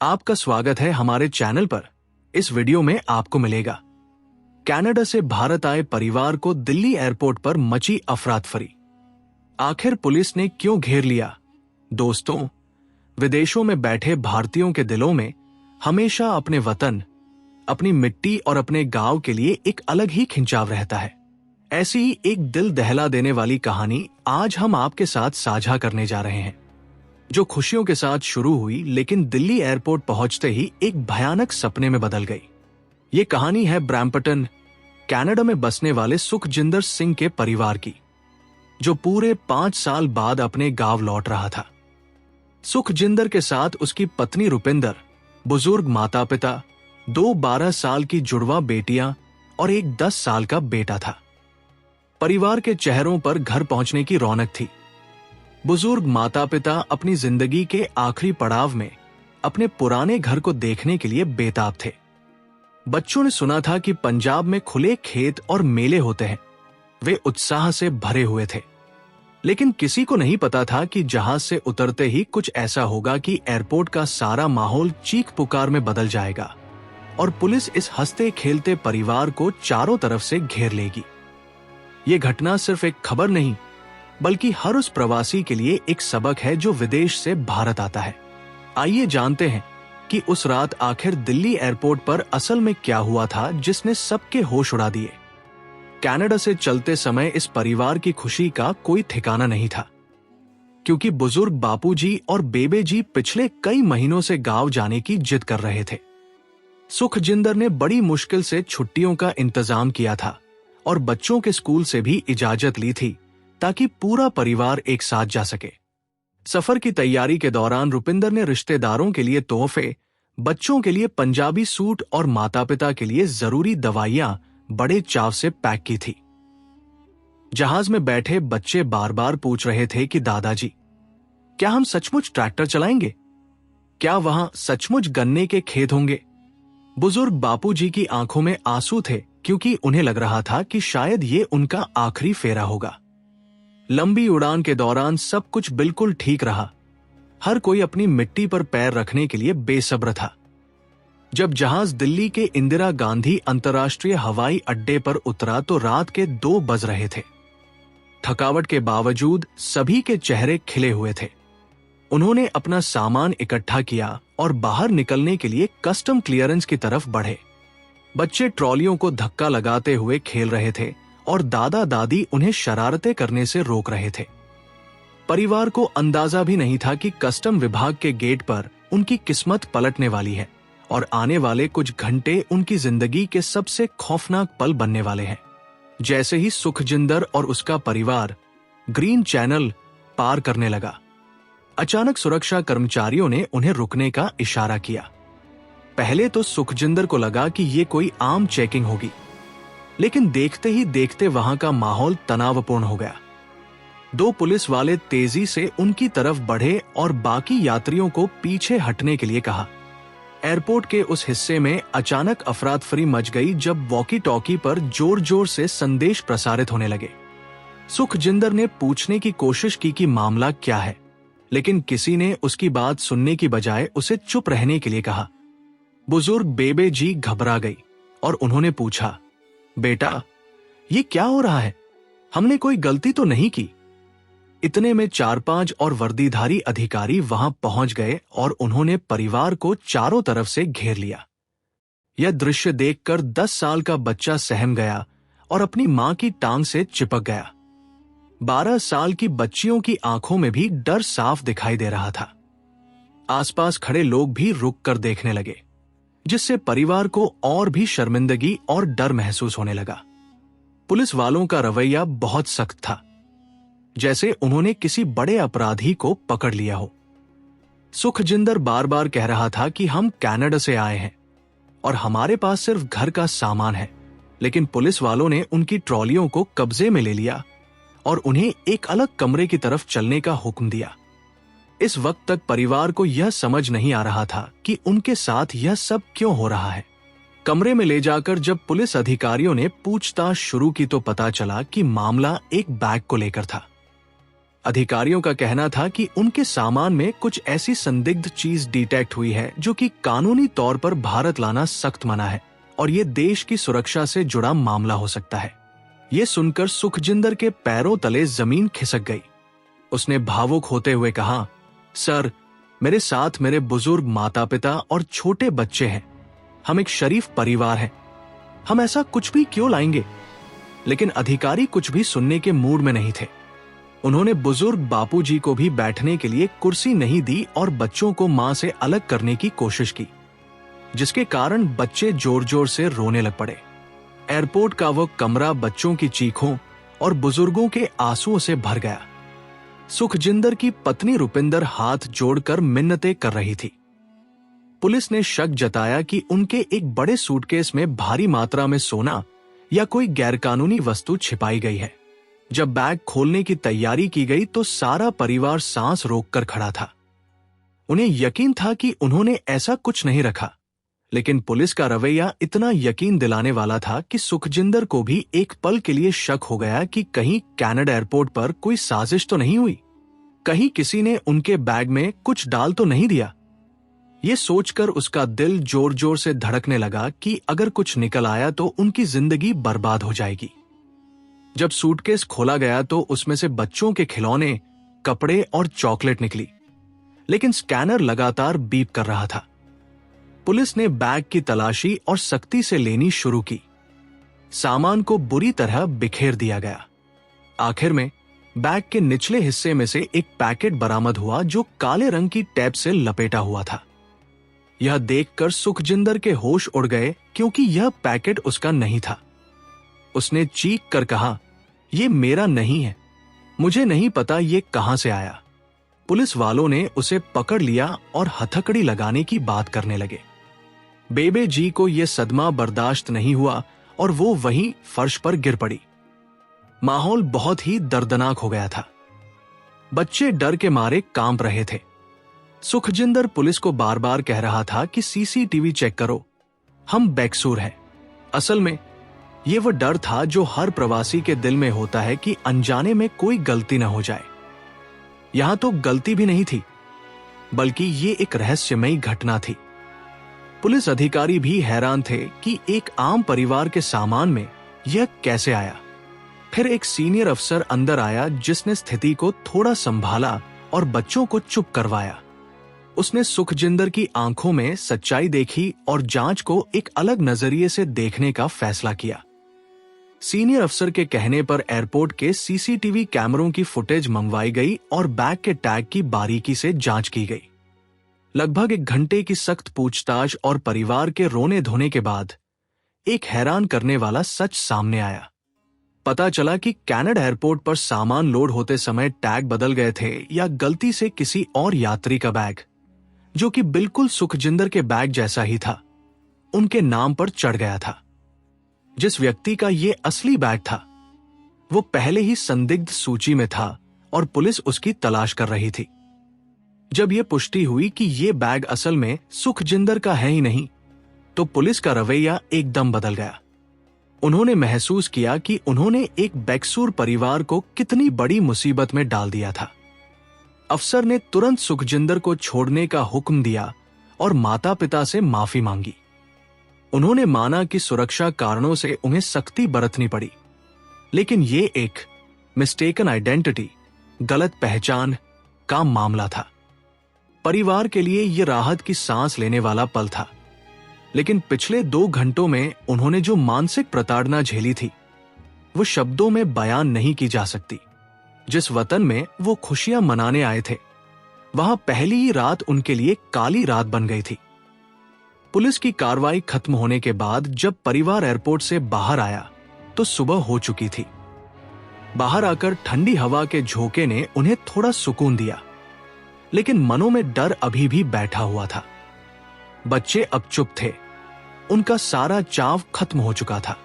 आपका स्वागत है हमारे चैनल पर। इस वीडियो में आपको मिलेगा कनाडा से भारत आए परिवार को दिल्ली एयरपोर्ट पर मची अफरा-तफरी। आखिर पुलिस ने क्यों घेर लिया? दोस्तों, विदेशों में बैठे भारतीयों के दिलों में हमेशा अपने वतन, अपनी मिट्टी और अपने गांव के लिए एक अलग ही खिंचाव रहता है। ऐसी ही एक दिल दहला देने वाली कहानी आज हम आपके साथ साझा करने जा रहे हैं, जो खुशियों के साथ शुरू हुई लेकिन दिल्ली एयरपोर्ट पहुंचते ही एक भयानक सपने में बदल गई। ये कहानी है ब्रैम्पटन, कनाडा में बसने वाले सुखजिंदर सिंह के परिवार की, जो पूरे 5 साल बाद अपने गांव लौट रहा था। सुखजिंदर के साथ उसकी पत्नी रुपिंदर, बुजुर्ग माता पिता, 2 12 साल की जुड़वा बेटियां और एक 10 साल का बेटा था। परिवार के चेहरों पर घर पहुंचने की रौनक थी। बुजुर्ग माता पिता अपनी जिंदगी के आखिरी पड़ाव में अपने पुराने घर को देखने के लिए बेताब थे। बच्चों ने सुना था कि पंजाब में खुले खेत और मेले होते हैं। वे उत्साह से भरे हुए थे, लेकिन किसी को नहीं पता था कि जहाज से उतरते ही कुछ ऐसा होगा कि एयरपोर्ट का सारा माहौल चीख पुकार में बदल जाएगा और पुलिस इस हंसते खेलते परिवार को चारों तरफ से घेर लेगी। ये घटना सिर्फ एक खबर नहीं, बल्कि हर उस प्रवासी के लिए एक सबक है जो विदेश से भारत आता है। आइए जानते हैं कि उस रात आखिर दिल्ली एयरपोर्ट पर असल में क्या हुआ था जिसने सबके होश उड़ा दिए। कनाडा से चलते समय इस परिवार की खुशी का कोई ठिकाना नहीं था, क्योंकि बुजुर्ग बापूजी और बेबे जी पिछले कई महीनों से गांव जाने की जिद कर रहे थे। सुखजिंदर ने बड़ी मुश्किल से छुट्टियों का इंतजाम किया था और बच्चों के स्कूल से भी इजाजत ली थी ताकि पूरा परिवार एक साथ जा सके। सफर की तैयारी के दौरान रुपिंदर ने रिश्तेदारों के लिए तोहफे, बच्चों के लिए पंजाबी सूट और माता पिता के लिए जरूरी दवाइयां बड़े चाव से पैक की थी। जहाज में बैठे बच्चे बार बार पूछ रहे थे कि दादाजी, क्या हम सचमुच ट्रैक्टर चलाएंगे? क्या वहां सचमुच गन्ने के खेत होंगे? बुजुर्ग बापूजी की आंखों में आंसू थे, क्योंकि उन्हें लग रहा था कि शायद ये उनका आखिरी फेरा होगा। लंबी उड़ान के दौरान सब कुछ बिल्कुल ठीक रहा। हर कोई अपनी मिट्टी पर पैर रखने के लिए बेसब्र था। जब जहाज दिल्ली के इंदिरा गांधी अंतर्राष्ट्रीय हवाई अड्डे पर उतरा तो रात के 2 बज रहे थे। थकावट के बावजूद सभी के चेहरे खिले हुए थे। उन्होंने अपना सामान इकट्ठा किया और बाहर निकलने के लिए कस्टम क्लियरेंस की तरफ बढ़े। बच्चे ट्रॉलियों को धक्का लगाते हुए खेल रहे थे और दादा दादी उन्हें शरारतें करने से रोक रहे थे। परिवार को अंदाजा भी नहीं था कि कस्टम विभाग के गेट पर उनकी किस्मत पलटने वाली है और आने वाले कुछ घंटे उनकी जिंदगी के सबसे खौफनाक पल बनने वाले हैं। जैसे ही सुखजिंदर और उसका परिवार ग्रीन चैनल पार करने लगा, अचानक सुरक्षा कर्मचारियों ने उन्हें रुकने का इशारा किया। पहले तो सुखजिंदर को लगा कि ये कोई आम चेकिंग होगी, लेकिन देखते ही देखते वहां का माहौल तनावपूर्ण हो गया। 2 पुलिस वाले तेजी से उनकी तरफ बढ़े और बाकी यात्रियों को पीछे हटने के लिए कहा। एयरपोर्ट के उस हिस्से में अचानक अफरा-तफरी मच गई जब वॉकी टॉकी पर जोर जोर से संदेश प्रसारित होने लगे। सुखजिंदर ने पूछने की कोशिश की कि मामला क्या है, लेकिन किसी ने उसकी बात सुनने की बजाय उसे चुप रहने के लिए कहा। बुजुर्ग बेबे जी घबरा गई और उन्होंने पूछा, बेटा, ये क्या हो रहा है? हमने कोई गलती तो नहीं की? इतने में 4-5 और वर्दीधारी अधिकारी वहां पहुंच गए और उन्होंने परिवार को चारों तरफ से घेर लिया। यह दृश्य देखकर 10 साल का बच्चा सहम गया और अपनी मां की टांग से चिपक गया। 12 साल की बच्चियों की आंखों में भी डर साफ दिखाई दे रहा था। आसपास खड़े लोग भी रुक कर देखने लगे, जिससे परिवार को और भी शर्मिंदगी और डर महसूस होने लगा। पुलिस वालों का रवैया बहुत सख्त था, जैसे उन्होंने किसी बड़े अपराधी को पकड़ लिया हो। सुखजिंदर बार बार कह रहा था कि हम कनाडा से आए हैं और हमारे पास सिर्फ घर का सामान है, लेकिन पुलिस वालों ने उनकी ट्रॉलियों को कब्जे में ले लिया और उन्हें एक अलग कमरे की तरफ चलने का हुक्म दिया। इस वक्त तक परिवार को यह समझ नहीं आ रहा था कि उनके साथ यह सब क्यों हो रहा है। कमरे में ले जाकर जब पुलिस अधिकारियों ने पूछताछ शुरू की तो पता चला कि मामला एक बैग को लेकर था। अधिकारियों का कहना था कि उनके सामान में कुछ ऐसी संदिग्ध चीज डिटेक्ट हुई है जो कि कानूनी तौर पर भारत लाना सख्त मना है और ये देश की सुरक्षा से जुड़ा मामला हो सकता है। ये सुनकर सुखजिंदर के पैरों तले जमीन खिसक गई। उसने भावुक होते हुए कहा, सर, मेरे साथ मेरे बुजुर्ग माता पिता और छोटे बच्चे हैं। हम एक शरीफ परिवार हैं। हम ऐसा कुछ भी क्यों लाएंगे? लेकिन अधिकारी कुछ भी सुनने के मूड में नहीं थे। उन्होंने बुजुर्ग बापूजी को भी बैठने के लिए कुर्सी नहीं दी और बच्चों को मां से अलग करने की कोशिश की, जिसके कारण बच्चे जोर जोर से रोने लग पड़े। एयरपोर्ट का वो कमरा बच्चों की चीखों और बुजुर्गों के आंसुओं से भर गया। सुखजिंदर की पत्नी रुपिंदर हाथ जोड़कर मिन्नतें कर रही थी। पुलिस ने शक जताया कि उनके एक बड़े सूटकेस में भारी मात्रा में सोना या कोई गैरकानूनी वस्तु छिपाई गई है। जब बैग खोलने की तैयारी की गई तो सारा परिवार सांस रोककर खड़ा था। उन्हें यकीन था कि उन्होंने ऐसा कुछ नहीं रखा, लेकिन पुलिस का रवैया इतना यकीन दिलाने वाला था कि सुखजिंदर को भी एक पल के लिए शक हो गया कि कहीं कनाडा एयरपोर्ट पर कोई साजिश तो नहीं हुई, कहीं किसी ने उनके बैग में कुछ डाल तो नहीं दिया। ये सोचकर उसका दिल जोर जोर से धड़कने लगा कि अगर कुछ निकल आया तो उनकी जिंदगी बर्बाद हो जाएगी। जब सूटकेस खोला गया तो उसमें से बच्चों के खिलौने, कपड़े और चॉकलेट निकली, लेकिन स्कैनर लगातार बीप कर रहा था। पुलिस ने बैग की तलाशी और सख्ती से लेनी शुरू की। सामान को बुरी तरह बिखेर दिया गया। आखिर में बैग के निचले हिस्से में से एक पैकेट बरामद हुआ जो काले रंग की टेप से लपेटा हुआ था। यह देखकर सुखजिंदर के होश उड़ गए, क्योंकि यह पैकेट उसका नहीं था। उसने चीख कर कहा, यह मेरा नहीं है, मुझे नहीं पता ये कहां से आया। पुलिस वालों ने उसे पकड़ लिया और हथकड़ी लगाने की बात करने लगे। बेबे जी को यह सदमा बर्दाश्त नहीं हुआ और वो वहीं फर्श पर गिर पड़ी। माहौल बहुत ही दर्दनाक हो गया था। बच्चे डर के मारे कांप रहे थे। सुखजिंदर पुलिस को बार बार कह रहा था कि सीसीटीवी चेक करो, हम बेकसूर हैं। असल में यह वो डर था जो हर प्रवासी के दिल में होता है कि अनजाने में कोई गलती न हो जाए। यहां तो गलती भी नहीं थी, बल्कि ये एक रहस्यमयी घटना थी। पुलिस अधिकारी भी हैरान थे कि एक आम परिवार के सामान में यह कैसे आया। फिर एक सीनियर अफसर अंदर आया जिसने स्थिति को थोड़ा संभाला और बच्चों को चुप करवाया। उसने सुखजिंदर की आंखों में सच्चाई देखी और जांच को एक अलग नजरिए से देखने का फैसला किया। सीनियर अफसर के कहने पर एयरपोर्ट के सीसीटीवी कैमरों की फुटेज मंगवाई गई और बैग के टैग की बारीकी से जांच की गई। लगभग 1 घंटे की सख्त पूछताछ और परिवार के रोने धोने के बाद एक हैरान करने वाला सच सामने आया। पता चला कि कनाडा एयरपोर्ट पर सामान लोड होते समय टैग बदल गए थे या गलती से किसी और यात्री का बैग, जो कि बिल्कुल सुखजिंदर के बैग जैसा ही था, उनके नाम पर चढ़ गया था। जिस व्यक्ति का ये असली बैग था वो पहले ही संदिग्ध सूची में था और पुलिस उसकी तलाश कर रही थी। जब यह पुष्टि हुई कि यह बैग असल में सुखजिंदर का है ही नहीं, तो पुलिस का रवैया एकदम बदल गया। उन्होंने महसूस किया कि उन्होंने एक बेकसूर परिवार को कितनी बड़ी मुसीबत में डाल दिया था। अफसर ने तुरंत सुखजिंदर को छोड़ने का हुक्म दिया और माता पिता से माफी मांगी। उन्होंने माना कि सुरक्षा कारणों से उन्हें सख्ती बरतनी पड़ी, लेकिन ये एक मिस्टेकन आइडेंटिटी, गलत पहचान का मामला था। परिवार के लिए यह राहत की सांस लेने वाला पल था, लेकिन पिछले 2 घंटों में उन्होंने जो मानसिक प्रताड़ना झेली थी वो शब्दों में बयान नहीं की जा सकती। जिस वतन में वो खुशियां मनाने आए थे, वहां पहली ही रात उनके लिए काली रात बन गई थी। पुलिस की कार्रवाई खत्म होने के बाद जब परिवार एयरपोर्ट से बाहर आया तो सुबह हो चुकी थी। बाहर आकर ठंडी हवा के झोंके ने उन्हें थोड़ा सुकून दिया, लेकिन मनों में डर अभी भी बैठा हुआ था। बच्चे अब चुप थे, उनका सारा चाव खत्म हो चुका था।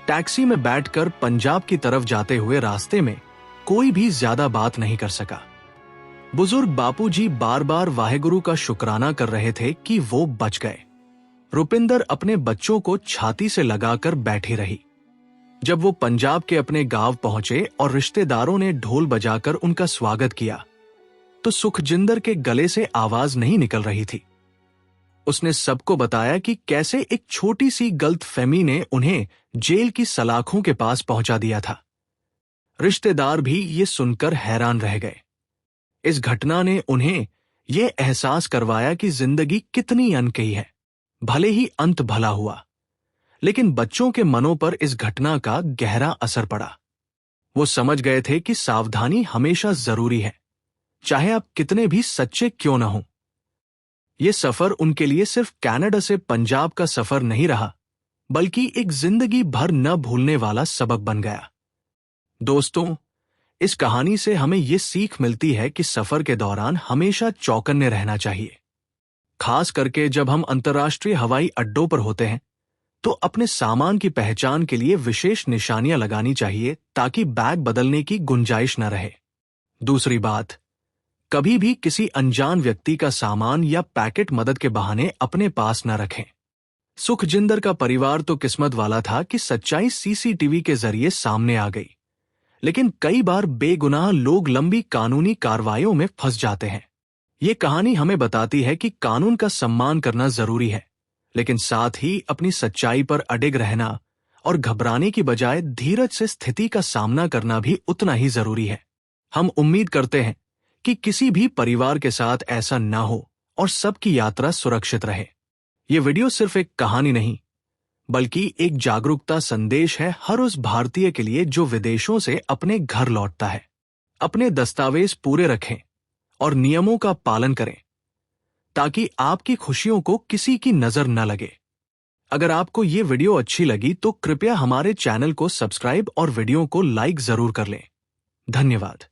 टैक्सी में बैठकर पंजाब की तरफ जाते हुए रास्ते में कोई भी ज्यादा बात नहीं कर सका। बुजुर्ग बापूजी बार बार वाहेगुरु का शुक्राना कर रहे थे कि वो बच गए। रुपिंदर अपने बच्चों को छाती से लगाकर बैठी रही। जब वो पंजाब के अपने गांव पहुंचे और रिश्तेदारों ने ढोल बजाकर उनका स्वागत किया, तो सुखजिंदर के गले से आवाज नहीं निकल रही थी। उसने सबको बताया कि कैसे एक छोटी सी गलतफहमी ने उन्हें जेल की सलाखों के पास पहुंचा दिया था। रिश्तेदार भी ये सुनकर हैरान रह गए। इस घटना ने उन्हें यह एहसास करवाया कि जिंदगी कितनी अनकही है। भले ही अंत भला हुआ, लेकिन बच्चों के मनों पर इस घटना का गहरा असर पड़ा। वो समझ गए थे कि सावधानी हमेशा जरूरी है, चाहे आप कितने भी सच्चे क्यों न हों। यह सफर उनके लिए सिर्फ कनाडा से पंजाब का सफर नहीं रहा, बल्कि एक जिंदगी भर न भूलने वाला सबक बन गया। दोस्तों, इस कहानी से हमें यह सीख मिलती है कि सफर के दौरान हमेशा चौकन्ने रहना चाहिए। खास करके जब हम अंतर्राष्ट्रीय हवाई अड्डों पर होते हैं, तो अपने सामान की पहचान के लिए विशेष निशानियां लगानी चाहिए ताकि बैग बदलने की गुंजाइश न रहे। दूसरी बात, कभी भी किसी अनजान व्यक्ति का सामान या पैकेट मदद के बहाने अपने पास न रखें। सुखजिंदर का परिवार तो किस्मत वाला था कि सच्चाई सीसीटीवी के जरिए सामने आ गई, लेकिन कई बार बेगुनाह लोग लंबी कानूनी कार्रवाइयों में फंस जाते हैं। ये कहानी हमें बताती है कि कानून का सम्मान करना जरूरी है, लेकिन साथ ही अपनी सच्चाई पर अडिग रहना और घबराने की बजाय धीरज से स्थिति का सामना करना भी उतना ही जरूरी है। हम उम्मीद करते हैं कि किसी भी परिवार के साथ ऐसा ना हो और सबकी यात्रा सुरक्षित रहे। ये वीडियो सिर्फ एक कहानी नहीं, बल्कि एक जागरूकता संदेश है हर उस भारतीय के लिए जो विदेशों से अपने घर लौटता है। अपने दस्तावेज पूरे रखें और नियमों का पालन करें, ताकि आपकी खुशियों को किसी की नजर न लगे। अगर आपको ये वीडियो अच्छी लगी तो कृपया हमारे चैनल को सब्सक्राइब और वीडियो को लाइक जरूर कर लें। धन्यवाद।